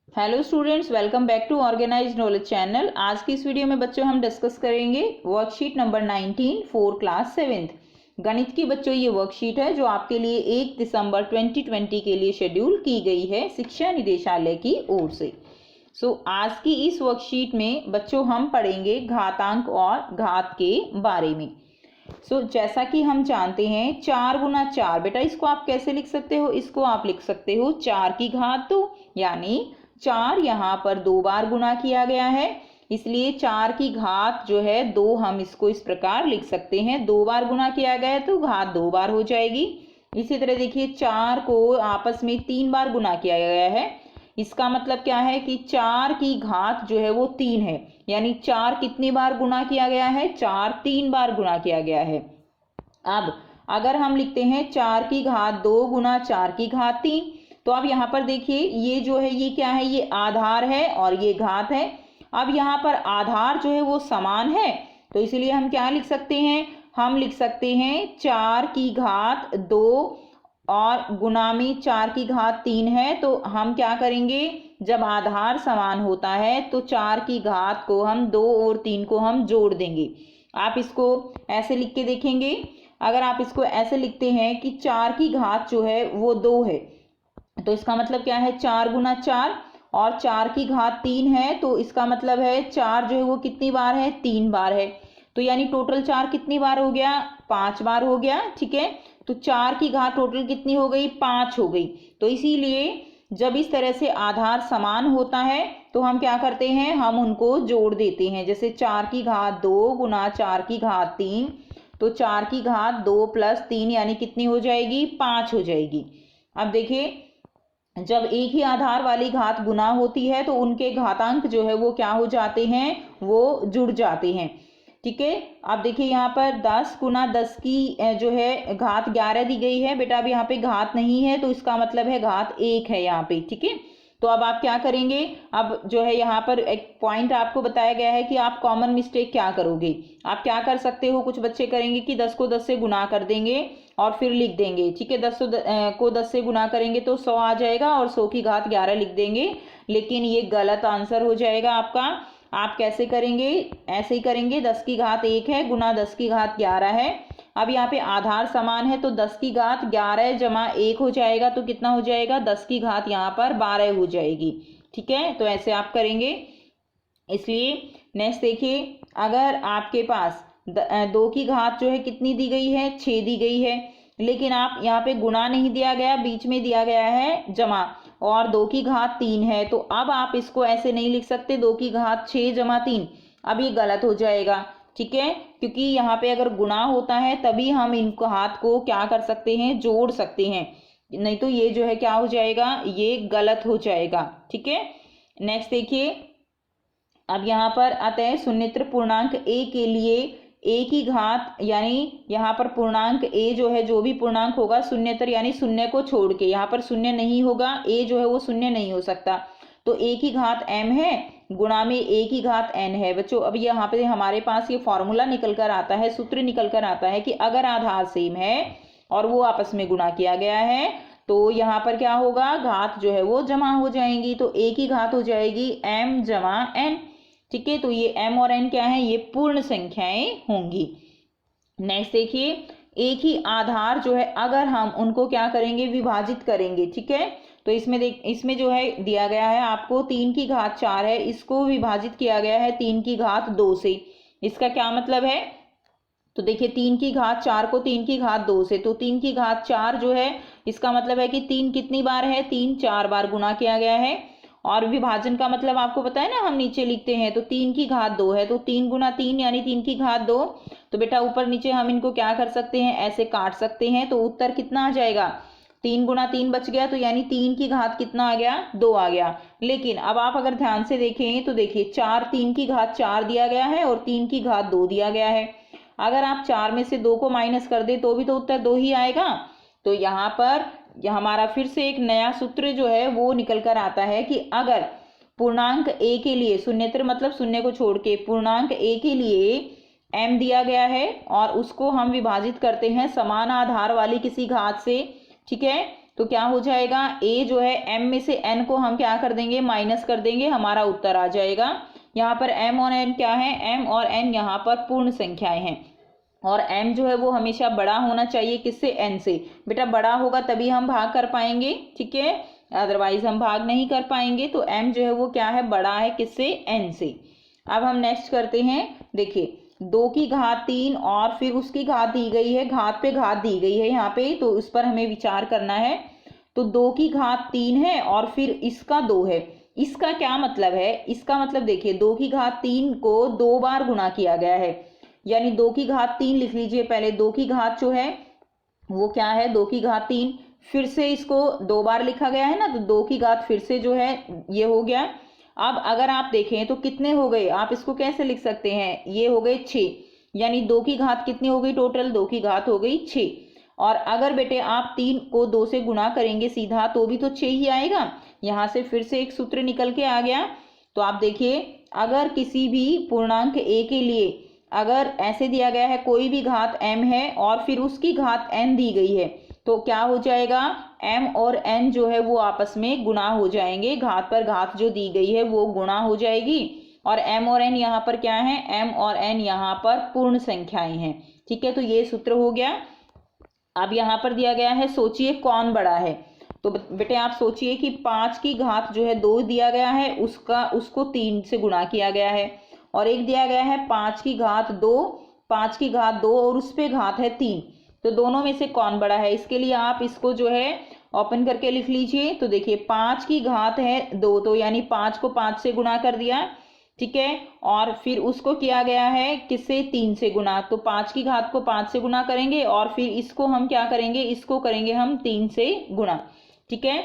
Hello students, welcome back to organised knowledge channel. आज की इस वीडियो में बच्चों हम डिस्कस करेंगे worksheet number 19 for class 7th गणित की। बच्चों ये वर्कशीट है जो आपके लिए 1 दिसंबर 2020 के लिए शेड्यूल की गई है शिक्षा निदेशालय की ओर से। आज की इस वर्कशीट में बच्चों हम पढ़ेंगे घातांक और घात के बारे में। जैसा कि हम जानते हैं 4 गुना 4, बेटा इसको आप कैसे लिख सकते हो? इसको आप लिख सकते हो 4 की घात 2, यानी 4 यहाँ पर 2 बार गुना किया गया है, इसलिए 4 की घात जो है 2, हम इसको इस प्रकार लिख सकते हैं। 2 बार गुना किया गया है तो घात 2 बार हो जाएगी। इसी तरह देखिए 4 को आपस में 3 बार गुना किया गया है, इसका मतलब क्या है कि 4 की घात जो है वो 3 है, यानी 4 कितनी बार गुना किया गया है? 4 3 बार गुना किया गया है। अब अगर हम लिखते हैं 4 की घात 2 गुना 4 की घात 3, तो अब यहाँ पर देखिए ये जो है ये क्या है? ये आधार है और ये घात है। अब यहाँ पर आधार जो है वो समान है, तो इसलिए हम क्या लिख सकते हैं? हम लिख सकते हैं 4 की घात 2 और गुना में 4 की घात 3 है, तो हम क्या करेंगे? जब आधार समान होता है तो 4 की घात को हम 2 और 3 को हम जोड़ देंगे। आप इसको ऐसे लिख के देखेंगे। अगर आप इसको ऐसे लिखते हैं कि 4 की घात जो है वो 2 है, तो इसका मतलब क्या है? 4 गुना 4 और 4 की घात 3 है, तो इसका मतलब है 4 जो है वो कितनी बार है? 3 बार है। तो यानी टोटल 4 कितनी बार हो गया? 5 बार हो गया। ठीक है, तो 4 की घात टोटल कितनी हो गई? 5 हो गई। तो इसीलिए जब इस तरह से आधार समान होता है तो हम क्या करते हैं? हम उनको जोड़ देते हैं। जैसे 4 की घात 2 गुना 4 की घात 3, तो 4 की घात 2 प्लस 3 यानी कितनी हो जाएगी? 5 हो जाएगी। अब देखिए जब एक ही आधार वाली घात गुना होती है तो उनके घातांक जो है वो क्या हो जाते हैं? वो जुड़ जाते हैं। ठीक है, अब देखिए यहाँ पर 10 गुना 10 की जो है घात 11 दी गई है। बेटा अब यहाँ पे घात नहीं है तो इसका मतलब है घात 1 है यहाँ पे। ठीक है, तो अब आप क्या करेंगे? अब जो है यहाँ पर एक पॉइंट आपको बताया गया है कि आप कॉमन मिस्टेक क्या करोगे। आप क्या कर सकते हो? कुछ बच्चे करेंगे कि 10 को 10 से गुना कर देंगे और फिर लिख देंगे। ठीक है, 10 को 10 से गुना करेंगे तो 100 आ जाएगा और 100 की घात 11 लिख देंगे, लेकिन ये गलत आंसर हो जाएगा आपका। आप कैसे करेंगे? ऐसे ही करेंगे, 10 की घात 1 है गुना 10 की घात 11 है। अब यहाँ पे आधार समान है तो 10 की घात 11 जमा 1 हो जाएगा, तो कितना हो जाएगा? 10 की घात यहाँ पर 12 हो जाएगी। ठीक है, तो ऐसे आप करेंगे। इसलिए नेक्स्ट देखिए, अगर आपके पास 2 की घात जो है कितनी दी गई है? 6 दी गई है, लेकिन आप यहाँ पे गुणा नहीं दिया गया, बीच में दिया गया है जमा, और 2 की घात 3 है, तो अब आप इसको ऐसे नहीं लिख सकते 2 की घात 6 जमा 3, अब ये गलत हो जाएगा। ठीक है, क्योंकि यहाँ पे अगर गुणा होता है तभी हम इन हाथ को क्या कर सकते हैं? जोड़ सकते हैं, नहीं तो ये जो है क्या हो जाएगा? ये गलत हो जाएगा। ठीक है, नेक्स्ट देखिए, अब यहाँ पर अतः शून्येतर पूर्णांक ए के लिए ए की घात, यानी यहाँ पर पूर्णांक ए जो है, जो भी पूर्णांक होगा शून्येतर यानी शून्य को छोड़ के, यहाँ पर शून्य नहीं होगा, ए जो है वो शून्य नहीं हो सकता, तो ए की घात m है गुणा में ए की घात n है। बच्चों अब यहाँ पे हमारे पास ये फॉर्मूला निकल कर आता है, सूत्र निकल कर आता है कि अगर आधार सेम है और वो आपस में गुणा किया गया है तो यहाँ पर क्या होगा? घात जो है वो जमा हो जाएंगी, तो ए की घात हो जाएगी m जमा n। ठीक है, तो ये m और n क्या है? ये पूर्ण संख्याएं होंगी। नेक्स्ट देखिए, एक ही आधार जो है अगर हम उनको क्या करेंगे? विभाजित करेंगे। ठीक है, तो इसमें जो है दिया गया है आपको 3 की घात 4 है, इसको विभाजित किया गया है 3 की घात 2 से। इसका क्या मतलब है? तो देखिए 3 की घात 4 को 3 की घात 2 से, तो 3 की घात 4 जो है इसका मतलब है कि 3 कितनी बार है? 3 4 बार गुणा किया गया है। और विभाजन का मतलब आपको पता है ना, हम नीचे लिखते हैं तो 3 की घात 2 है, तो 3 गुना 3 यानी 3 की घात 2, तो बेटा ऊपर नीचे हम इनको क्या कर सकते हैं? ऐसे काट सकते हैं, तो उत्तर कितना आ जाएगा? 3 गुना 3 बच गया, तो यानी 3 की घात कितना आ गया? 2 आ गया। लेकिन अब आप अगर ध्यान से देखें तो देखिए 3 की घात 4 दिया गया है और 3 की घात 2 दिया गया है। अगर आप 4 में से 2 को माइनस कर दे तो भी तो उत्तर 2 ही आएगा। तो यहाँ पर हमारा फिर से एक नया सूत्र जो है वो निकल कर आता है कि अगर पूर्णांक ए के लिए, शून्येतर मतलब शून्य को छोड़ के, पूर्णांक ए के लिए m दिया गया है और उसको हम विभाजित करते हैं समान आधार वाली किसी घात से। ठीक है, तो क्या हो जाएगा, a जो है m में से n को हम क्या कर देंगे, माइनस कर देंगे, हमारा उत्तर आ जाएगा। यहाँ पर m और n क्या है, m और n यहाँ पर पूर्ण संख्याएं हैं और m जो है वो हमेशा बड़ा होना चाहिए किससे, n से। बेटा बड़ा होगा तभी हम भाग कर पाएंगे, ठीक है, अदरवाइज हम भाग नहीं कर पाएंगे। तो m जो है वो क्या है, बड़ा है किससे, n से। अब हम नेक्स्ट करते हैं, देखिए 2 की घात 3 और फिर उसकी घात दी गई है, घात पे घात दी गई है यहाँ पे, तो उस पर हमें विचार करना है। तो 2 की घात 3 है और फिर इसका 2 है। इसका क्या मतलब है, इसका मतलब देखिए 2 की घात 3 को 2 बार गुणा किया गया है, यानी 2 की घात 3 लिख लीजिए पहले। 2 की घात जो है वो क्या है, 2 की घात 3, फिर से इसको 2 बार लिखा गया है ना, तो 2 की घात फिर से जो है ये हो गया। अब अगर आप देखें तो कितने हो गए, आप इसको कैसे लिख सकते हैं, ये हो गए 6, यानी 2 की घात कितनी हो गई, टोटल 2 की घात हो गई 6। और अगर बेटे आप 3 को 2 से गुणा करेंगे सीधा तो भी तो 6 ही आएगा। यहाँ से फिर से एक सूत्र निकल के आ गया। तो आप देखिए अगर किसी भी पूर्णांक a के लिए अगर ऐसे दिया गया है, कोई भी घात m है और फिर उसकी घात n दी गई है, तो क्या हो जाएगा, m और n जो है वो आपस में गुणा हो जाएंगे, घात पर घात जो दी गई है वो गुणा हो जाएगी। और m और n यहाँ पर क्या है, m और n यहाँ पर पूर्ण संख्याएं हैं, ठीक है। तो ये सूत्र हो गया। अब यहाँ पर दिया गया है, सोचिए कौन बड़ा है। तो बेटे आप सोचिए कि 5 की घात जो है 2 दिया गया है, उसको 3 से गुणा किया गया है, और एक दिया गया है 5 की घात 2, 5 की घात 2 और उस पे घात है 3। तो दोनों में से कौन बड़ा है, इसके लिए आप इसको जो है ओपन करके लिख लीजिए। तो देखिए 5 की घात है 2, तो यानी 5 को 5 से गुणा कर दिया, ठीक है, और फिर उसको किया गया है किससे, 3 से गुणा। तो 5 की घात को 5 से गुणा करेंगे और फिर इसको हम क्या करेंगे, इसको करेंगे हम 3 से गुणा, ठीक है।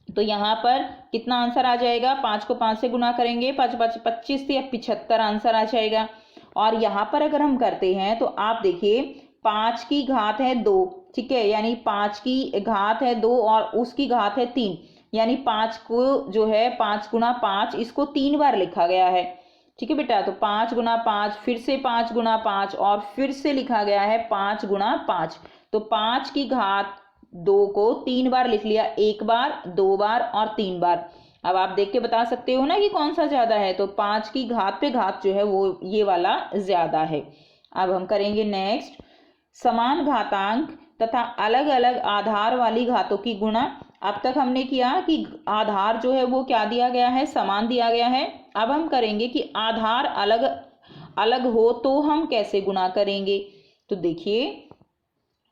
तो यहाँ पर कितना आंसर आ जाएगा, 5 को 5 से गुणा करेंगे, 5 5 25 या 75 आंसर आ जाएगा। और यहाँ पर अगर हम करते हैं तो आप देखिए 5 की घात है 2, ठीक है, यानी 5 की घात है 2 और उसकी घात है 3, यानी 5 को जो है 5 गुणा 5, इसको 3 बार लिखा गया है, ठीक है बेटा। तो 5 गुणा 5, फिर से 5 गुणा 5 और फिर से लिखा गया है 5 गुणा 5। तो 5 की घात 2 को 3 बार लिख लिया, 1 बार, 2 बार और 3 बार। अब आप देख के बता सकते हो ना कि कौन सा ज्यादा है, तो 5 की घात पे घात जो है वो ये वाला ज्यादा है। अब हम करेंगे नेक्स्ट, समान घातांक तथा अलग अलग आधार वाली घातों की गुणा। अब तक हमने किया कि आधार जो है वो क्या दिया गया है, समान दिया गया है। अब हम करेंगे कि आधार अलग अलग हो तो हम कैसे गुणा करेंगे। तो देखिए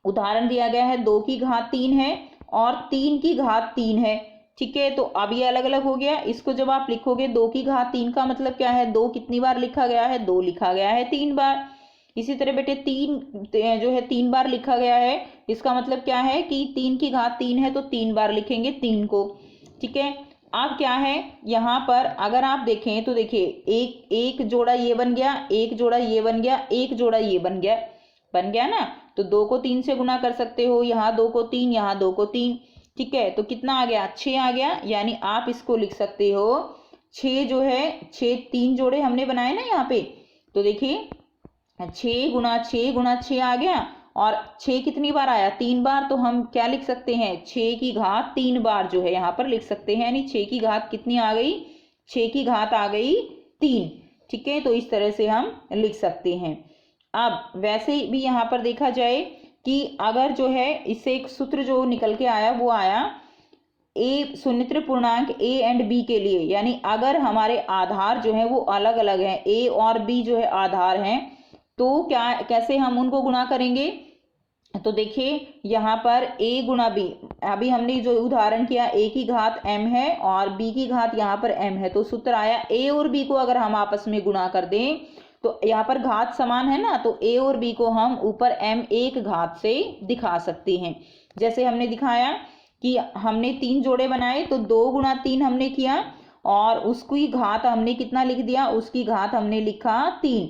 उदाहरण दिया गया है, 2 की घात 3 है और 3 की घात 3 है, ठीक है। तो अब ये अलग अलग हो गया, इसको जब आप लिखोगे 2 की घात 3 का मतलब क्या है, 2 कितनी बार लिखा गया है, 2 लिखा गया है 3 बार। इसी तरह बेटे 3 जो है 3 बार लिखा गया है, इसका मतलब क्या है कि 3 की घात 3 है तो 3 बार लिखेंगे 3 को, ठीक है। अब क्या है यहाँ पर अगर आप देखें तो देखिए एक जोड़ा ये बन गया, एक जोड़ा ये बन गया, एक जोड़ा ये बन गया ना। तो 2 को 3 से गुणा कर सकते हो, यहाँ 2 को 3, यहाँ 2 को 3, ठीक है। तो कितना आ गया, 6 आ गया, यानी आप इसको लिख सकते हो 6 जो है 6, 3 जोड़े हमने बनाए ना यहाँ पे। तो देखिए 6 गुणा 6 गुणा 6 आ गया, और 6 कितनी बार आया, 3 बार। तो हम क्या लिख सकते हैं, 6 की घात 3 बार जो है यहाँ पर लिख सकते हैं, यानी 6 की घात कितनी आ गई, 6 की घात आ गई 3, ठीक है। तो इस तरह से हम लिख सकते हैं। अब वैसे भी यहाँ पर देखा जाए कि अगर जो है इससे एक सूत्र जो निकल के आया वो आया ए सुनित्र पूर्णांक a एंड b के लिए, यानी अगर हमारे आधार जो है वो अलग अलग हैं, a और b जो है आधार हैं, तो क्या कैसे हम उनको गुणा करेंगे। तो देखिए यहाँ पर a गुणा b, अभी हमने जो उदाहरण किया a की घात m है और b की घात यहाँ पर m है, तो सूत्र आया a और b को अगर हम आपस में गुणा कर दें तो यहाँ पर घात समान है ना, तो a और b को हम ऊपर m एक घात से दिखा सकते हैं। जैसे हमने दिखाया कि हमने 3 जोड़े बनाए, तो 2 गुणा 3 हमने किया और उसकी घात हमने कितना लिख दिया, उसकी घात हमने लिखा 3,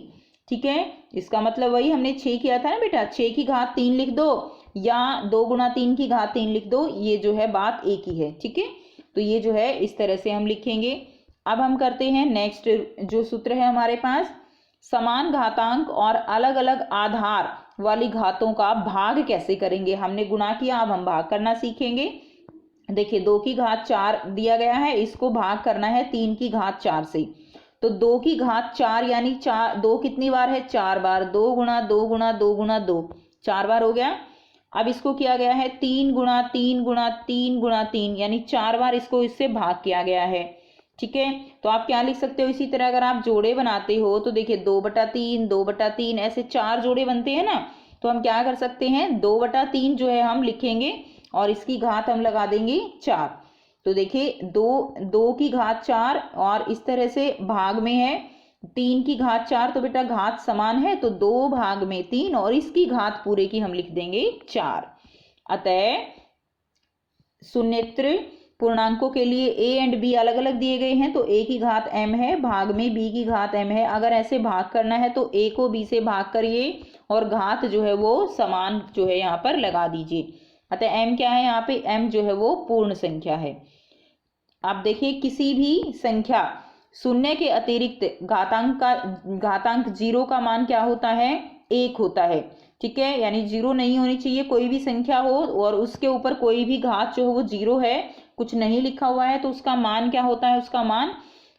ठीक है। इसका मतलब वही हमने 6 किया था ना बेटा, 6 की घात 3 लिख दो या 2 गुणा 3 की घात 3 लिख दो, ये जो है बात एक ही है, ठीक है। तो ये जो है इस तरह से हम लिखेंगे। अब हम करते हैं नेक्स्ट जो सूत्र है हमारे पास, समान घातांक और अलग अलग आधार वाली घातों का भाग कैसे करेंगे। हमने गुणा किया, अब हम भाग करना सीखेंगे। देखिए 2 की घात 4 दिया गया है, इसको भाग करना है 3 की घात 4 से। तो 2 की घात 4 यानी 2 कितनी बार है, 4 बार, 2 गुणा 2 गुणा 2 गुणा 2, 4 बार हो गया। अब इसको किया गया है 3 गुणा 3 गुणा 3 गुणा 3, यानी 4 बार इसको इससे भाग किया गया है। ठीक है, तो आप क्या लिख सकते हो, इसी तरह अगर आप जोड़े बनाते हो तो देखिए 2/3 2/3 ऐसे 4 जोड़े बनते हैं ना, तो हम क्या कर सकते हैं, 2/3 जो है हम लिखेंगे और इसकी घात हम लगा देंगे 4। तो देखिए 2 की घात 4 और इस तरह से भाग में है 3 की घात 4, तो बेटा घात समान है तो 2 भाग में 3 और इसकी घात पूरे की हम लिख देंगे 4। अतः शून्येतर पूर्णांकों के लिए a एंड b अलग अलग दिए गए हैं, तो a की घात m है, भाग में b की घात m है। अगर ऐसे भाग करना है तो a को b से भाग करिए और घात जो है वो समान जो है यहाँ पर लगा दीजिए। अतः m क्या है, यहाँ पे m जो है वो पूर्ण संख्या है। आप देखिए किसी भी संख्या शून्य के अतिरिक्त घातांक 0 का मान क्या होता है, 1 होता है। ठीक है, यानी 0 नहीं होनी चाहिए, कोई भी संख्या हो और उसके ऊपर कोई भी घात जो है वो 0 है, कुछ नहीं लिखा हुआ है, तो उसका मान क्या होता है, उसका मान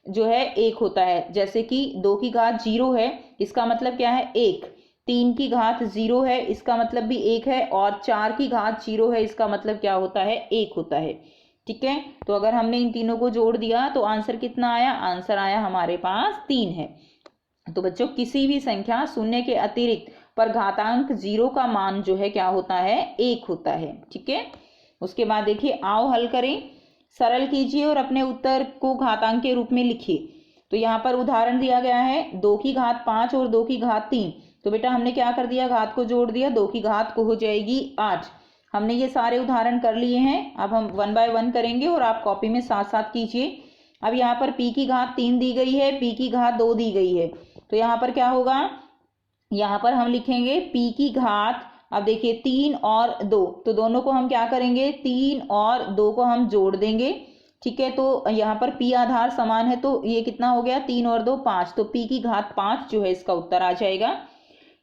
जो है 1 होता है। जैसे कि 2 की घात 0 है, इसका मतलब क्या है 1, 3 की घात 0 है, इसका मतलब भी 1 है, और 4 की घात 0 है, इसका मतलब क्या होता है, 1 होता है। ठीक है, तो अगर हमने इन तीनों को जोड़ दिया तो आंसर कितना आया, आंसर आया हमारे पास 3 है। तो बच्चों किसी भी संख्या शून्य के अतिरिक्त पर घातांक 0 का मान जो है क्या होता है, 1 होता है। ठीक है, उसके बाद देखिए आओ हल करें, सरल कीजिए और अपने उत्तर को घातांक के रूप में लिखिए। तो यहाँ पर उदाहरण दिया गया है 2 की घात 5 और 2 की घात 3। तो बेटा हमने क्या कर दिया, घात को जोड़ दिया, 2 की घात को हो जाएगी 8। हमने ये सारे उदाहरण कर लिए हैं, अब हम 1 बाय 1 करेंगे और आप कॉपी में साथ साथ कीजिए। अब यहाँ पर p की घात 3 दी गई है, p की घात 2 दी गई है, तो यहाँ पर क्या होगा, यहाँ पर हम लिखेंगे p की घात, अब देखिए 3 और 2, तो दोनों को हम क्या करेंगे, 3 और 2 को हम जोड़ देंगे। ठीक है, तो यहाँ पर p आधार समान है, तो ये कितना हो गया, 3 और 2 5, तो p की घात 5 जो है इसका उत्तर आ जाएगा।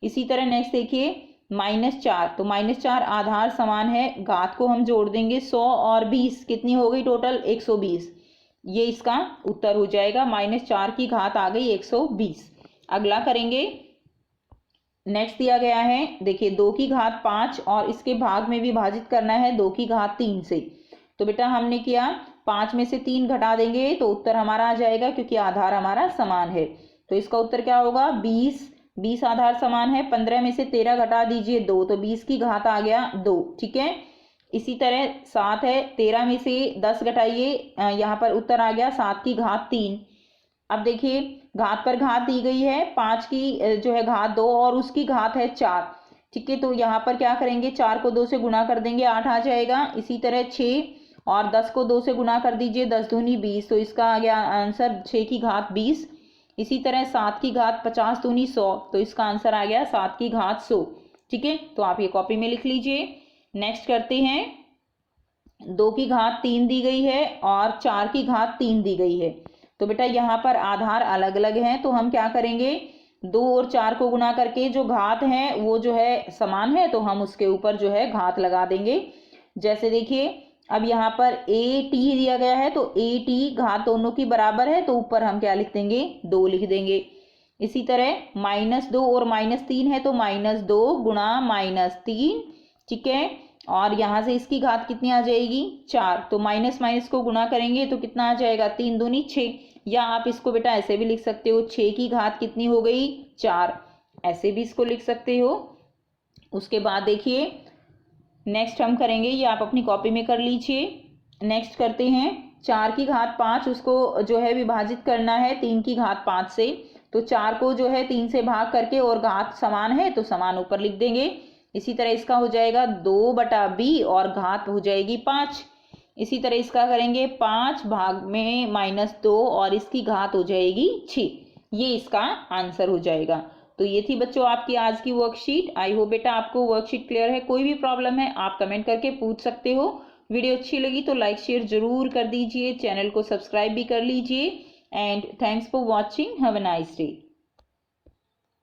इसी तरह नेक्स्ट देखिए -4, तो -4 आधार समान है, घात को हम जोड़ देंगे, 100 और 20 कितनी हो गई टोटल, 120, ये इसका उत्तर हो जाएगा। -4 की घात आ गई 120। अगला करेंगे, नेक्स्ट दिया गया है देखिए 2 की घात 5 और इसके भाग में विभाजित करना है 2 की घात 3 से। तो बेटा हमने किया 5 में से 3 घटा देंगे तो उत्तर हमारा आ जाएगा, क्योंकि आधार हमारा समान है। तो इसका उत्तर क्या होगा, 20 आधार समान है, 15 में से 13 घटा दीजिए 2, तो 20 की घात आ गया 2। ठीक है, इसी तरह 7 है, 13 में से 10 घटाइए, यहाँ पर उत्तर आ गया 7 की घात 3। अब देखिए घात पर घात दी गई है, 5 की जो है घात 2 और उसकी घात है 4। ठीक है, तो यहाँ पर क्या करेंगे, 4 को 2 से गुणा कर देंगे, 8 आ जाएगा। इसी तरह 6 और 10 को 2 से गुणा कर दीजिए, 10 दूनी 20, तो इसका आ गया आंसर 6 की घात 20। इसी तरह 7 की घात 50 दूनी 100, तो इसका आंसर आ गया 7 की घात 100। ठीक है, तो आप ये कॉपी में लिख लीजिए। नेक्स्ट करते हैं, 2 की घात 3 दी गई है और 4 की घात 3 दी गई है। तो बेटा यहाँ पर आधार अलग अलग हैं, तो हम क्या करेंगे, 2 और 4 को गुणा करके जो घात है वो जो है समान है, तो हम उसके ऊपर जो है घात लगा देंगे। जैसे देखिए अब यहाँ पर a t दिया गया है, तो a t घात दोनों की बराबर है, तो ऊपर हम क्या लिख देंगे, 2 लिख देंगे। इसी तरह -2 और -3 है, तो -2 गुणा -3। ठीक है, और यहाँ से इसकी घात कितनी आ जाएगी, 4, तो माइनस माइनस को गुणा करेंगे तो कितना आ जाएगा, 3 दूनी 6, या आप इसको बेटा ऐसे भी लिख सकते हो, 6 की घात कितनी हो गई, 4, ऐसे भी इसको लिख सकते हो। उसके बाद देखिए नेक्स्ट हम करेंगे, ये आप अपनी कॉपी में कर लीजिए। नेक्स्ट करते हैं 4 की घात 5, उसको जो है विभाजित करना है 3 की घात 5 से। तो 4 को जो है 3 से भाग करके, और घात समान है तो समान ऊपर लिख देंगे। इसी तरह इसका हो जाएगा 2/b और घात हो जाएगी 5। इसी तरह इसका करेंगे 5 भाग में -2 और इसकी घात हो जाएगी 6, ये इसका आंसर हो जाएगा। तो ये थी बच्चों आपकी आज की वर्कशीट। आई होप बेटा आपको वर्कशीट क्लियर है। कोई भी प्रॉब्लम है आप कमेंट करके पूछ सकते हो। वीडियो अच्छी लगी तो लाइक शेयर जरूर कर दीजिए, चैनल को सब्सक्राइब भी कर लीजिए। And thanks for watching, have a nice day.